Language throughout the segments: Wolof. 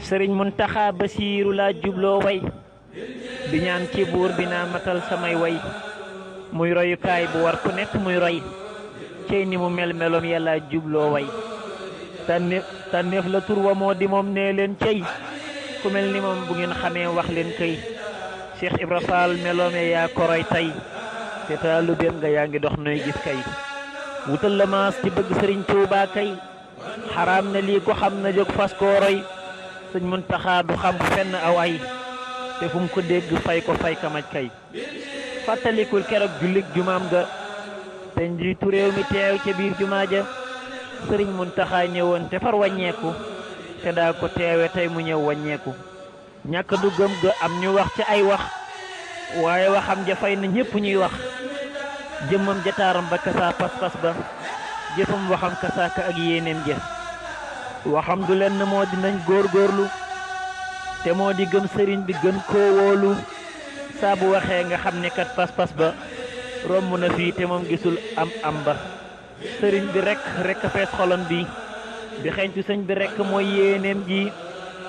sëriñ Muntaxa Basiiru laa jubloo way di ñaan ci buur bi naa matal samay way muy royukaay bu war ku nekk muy roy cey ni mu mel meloom yàlla jubloo way tànneef la tur wa moo di moom nee leen cey ku mel ni moom bu ngeen xamee wax leen këy Cheikh Ibra Fall meloom yaa ko roy tey te taalu beem nga yaa ngi dox nooy gis kay wutal la maas ci bëgg sëriñ Tuubaa kay xaraam na lii ko xam na jóg fas koo roy sëñ Muntaxa du xam fenn aw ay te fu mu ko dégg fay ko fay kamaj kay fàttalikul keroog jullit jumaam ga te njiitu réew mi teew ca biir jumaa ja sëriñ Muntaxa ñëwoon te far wàññeeku te daa ko teewe tey mu ñëw wàññeeku ñàkk du gëm ga am ñu wax ci ay wax waaye waxam ja fay na ñépp ñuy wax jëmmam jataaram ba kasaa pas-pas ba jëfam waxam kasaaka ak yéeneem ja waxam du lenn moo dinañ góorgóorlu te moo di gëm sëriñ bi gën koo wóolu saa bu waxee nga xam ne kat pas-pas ba romb na fii te moom gisul am ba sëriñ bi rekk a fees xolam bi di xeeñtu sëñ bi rekk mooy yéeneem ji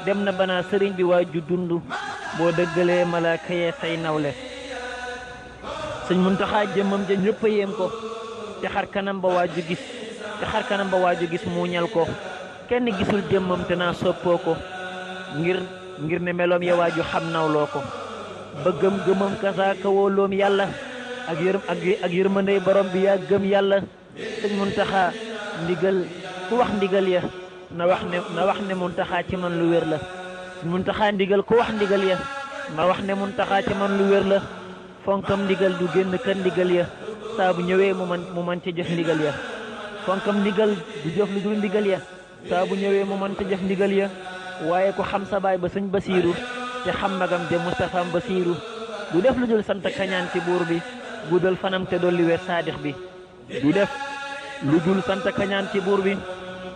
dem na banaa sëriñ bi waa ju dund boo dëggalee malaaka yee say nawle sëñ Muntaxa jëmmam ja ñëpp a yéem ko te xar kanam ba waaju gis muuñal ko kenn gisul jëmmam te naa soppoo ko ngir ne meloom ya waaju xam nawloo ko ba gëm-gëmam kasaaka wóoloom yàlla ak yërmandey borom bi yaa gëm yàlla sëñ Muntaxa ndigal ku wax ndigal ya na wax ne Muntaxa ci man lu wér la sëñ Muntaxa ndigal ku wax ndigal ya na wax ne Muntaxa ci man lu wér la fonkam ndigal du génn kan ndigal ya saa bu ñëwee mu man ca jëf ndigal ya fonkam ndigal du jëf lu dul ndigal ya saa bu ñëwee mu man ca jëf ndigal ya waaye ko xam sa baay ba sëñ Basiiru te xam magam de Moustapha Basiiru du def lu dul sant kañaan ci buur bi guddal fanam te dolli wér saadix bi du def lu dul sant kañaan ci buur bi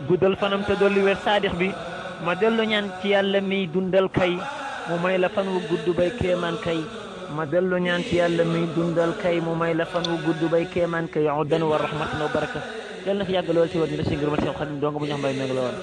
guddal fanam te dolli wér saadix bi ma dellu ñaan ci yàlla miy dundal kay mu may la fan wu gudd bay kéemaan kay ma dellu ñaan ci yàlla miy dundal kay mu may la fan wu gudd bay kéemaan kay uddan wa rahmatan wa baraka yàlla na fi yàgg lool ci woon ñu def si ngir ma Seex Xaadim dong bu ñu xam mbay meg la woon